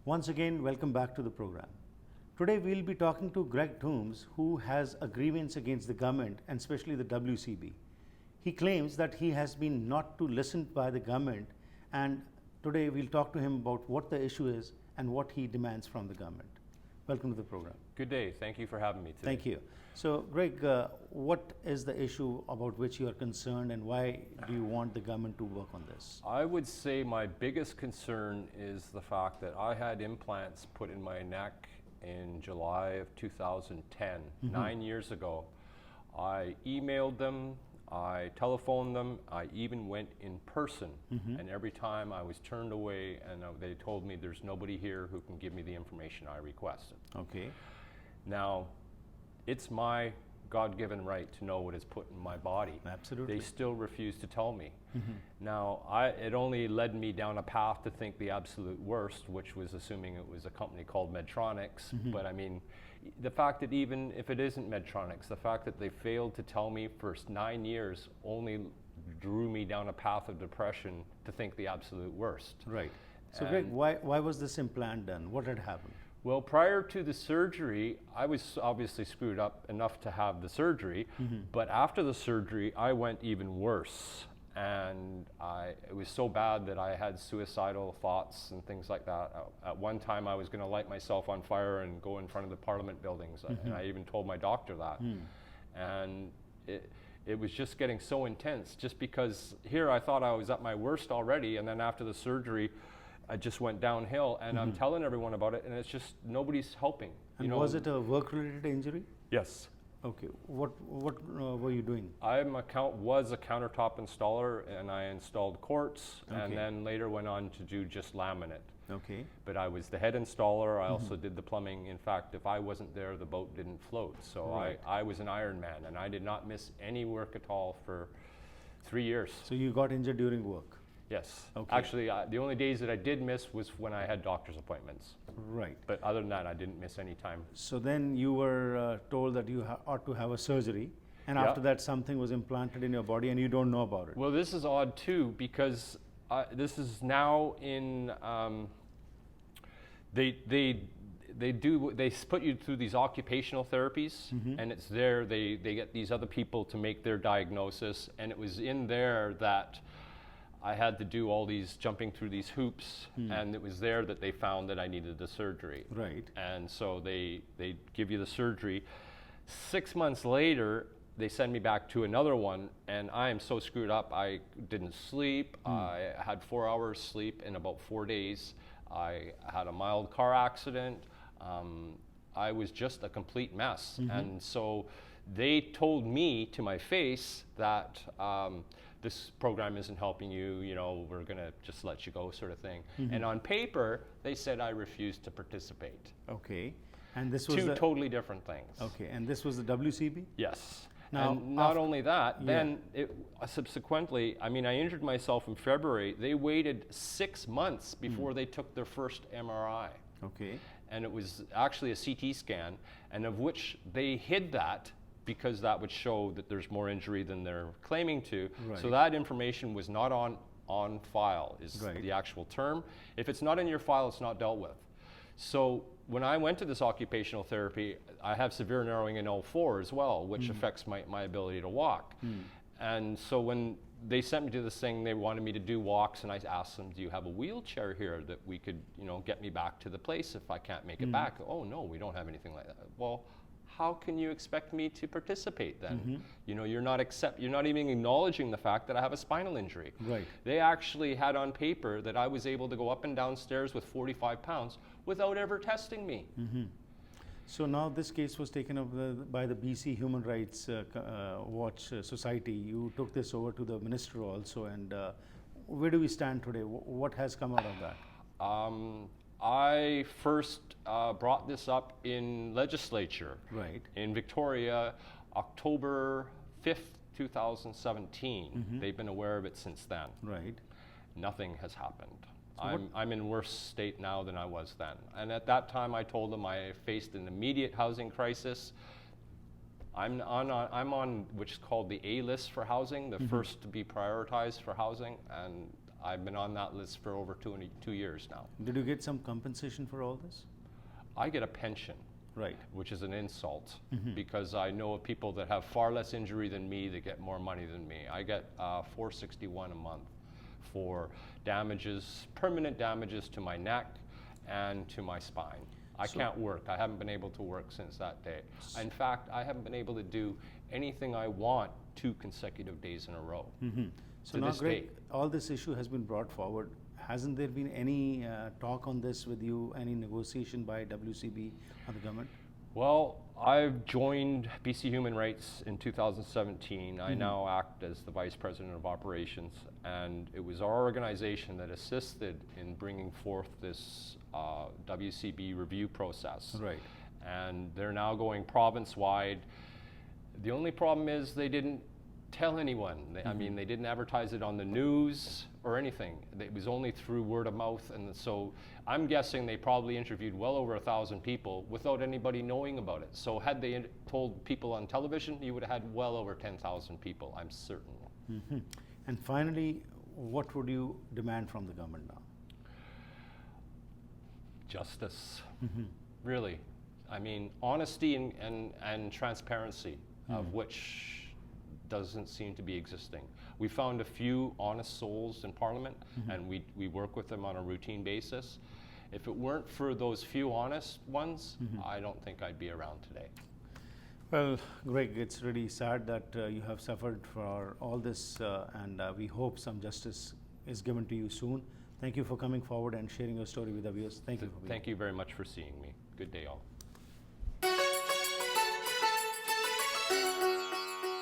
Once again, welcome back to the program. Today we'll be talking to Greg Toombs, who has a grievance against the government and especially the WCB. He claims that he has been not to listened by the government, and today we'll talk to him about what the issue is and what he demands from the government. Welcome to the program. Good day. Thank you for having me today. Thank you. So, Greg, what is the issue about which you are concerned, and why do you want the government to work on this? I would say my biggest concern is the fact that I had implants put in my neck in July of 2010, 9 years ago. I emailed them, I telephoned them, I even went in person, and every time I was turned away, and they told me there's nobody here who can give me the information I requested. Okay. Now, it's my God-given right to know what is put in my body. Absolutely. They still refuse to tell me. Now, it only led me down a path to think the absolute worst, which was assuming it was a company called Medtronics. But I mean, the fact that even if it isn't Medtronics, the fact that they failed to tell me for 9 years only drew me down a path of depression to think the absolute worst. Right. So, Greg, why was this implant done? What had happened? Well, prior to the surgery, I was obviously screwed up enough to have the surgery, but after the surgery, I went even worse. And it was so bad that I had suicidal thoughts and things like that. At one time, I was going to light myself on fire and go in front of the Parliament buildings, and I even told my doctor that. And it was just getting so intense, just because here I thought I was at my worst already, and then after the surgery, I just went downhill, and I'm telling everyone about it, and it's just nobody's helping. And was it a work-related injury? Yes. Okay. What were you doing? Was a countertop installer, and I installed quartz, and then later went on to do just laminate. Okay. But I was the head installer. I also did the plumbing. In fact, if I wasn't there, the boat didn't float. So I was an Iron Man, and I did not miss any work at all for 3 years. So you got injured during work? Yes. Okay. Actually, the only days that I did miss was when I had doctor's appointments. Right. But other than that, I didn't miss any time. So then you were told that you ought to have a surgery, and after that something was implanted in your body and you don't know about it. Well, this is odd too, because this is now in, they put you through these occupational therapies, and it's there, they get these other people to make their diagnosis, and it was in there that I had to do all these, jumping through these hoops, and it was there that they found that I needed the surgery. Right. And so they give you the surgery. 6 months later, they send me back to another one, and I am so screwed up. I didn't sleep. I had 4 hours sleep in about 4 days. I had a mild car accident. I was just a complete mess. And so they told me to my face that this program isn't helping you, we're going to just let you go, sort of thing. And on paper, they said I refused to participate. Okay. And this was two totally different things. Okay. And this was the WCB? Yes. Now, and not only that, then subsequently, I injured myself in February. They waited 6 months before they took their first MRI. Okay. And it was actually a CT scan, and of which they hid that because that would show that there's more injury than they're claiming to. Right. So that information was not on file, is the actual term. If it's not in your file, it's not dealt with. So when I went to this occupational therapy, I have severe narrowing in L4 as well, which affects my ability to walk. And so when they sent me to this thing, they wanted me to do walks, and I asked them, do you have a wheelchair here that we could, get me back to the place if I can't make it back? Oh, no, we don't have anything like that. Well, how can you expect me to participate then? You're not even acknowledging the fact that I have a spinal injury. Right. They actually had on paper that I was able to go up and down stairs with 45 pounds without ever testing me. So now this case was taken up by the BC Human Rights Watch Society. You took this over to the minister also, and where do we stand today? What has come out of that? I first brought this up in legislature in Victoria, October 5th, 2017. They've been aware of it since then. Right. Nothing has happened. So I'm in worse state now than I was then. And at that time, I told them I faced an immediate housing crisis. I'm on which is called the A list for housing, the first to be prioritized for housing, and I've been on that list for over 2 years now. Did you get some compensation for all this? I get a pension, Right. which is an insult because I know of people that have far less injury than me that get more money than me. I get $461 a month for damages, permanent damages to my neck and to my spine. I can't work. I haven't been able to work since that day. In fact, I haven't been able to do anything I want 2 consecutive days in a row. So To now, this Greg, date. all this issue has been brought forward. Hasn't there been any talk on this with you, any negotiation by WCB or the government? Well, I've joined BC Human Rights in 2017. I now act as the Vice President of Operations, and it was our organization that assisted in bringing forth this WCB review process. Right. And they're now going province-wide. The only problem is they didn't tell anyone. I mean, they didn't advertise it on the news or anything. It was only through word of mouth, and so I'm guessing they probably interviewed well over 1,000 people without anybody knowing about it. So had they told people on television, you would have had well over 10,000 people, I'm certain. And finally, what would you demand from the government now? Justice, really. I mean, honesty and transparency, of which doesn't seem to be existing. We found a few honest souls in Parliament, and we work with them on a routine basis. If it weren't for those few honest ones, I don't think I'd be around today. Well, Greg, it's really sad that you have suffered for all this, and we hope some justice is given to you soon. Thank you for coming forward and sharing your story with the viewers. Thank you for being Thank you very much for seeing me. Good day, all.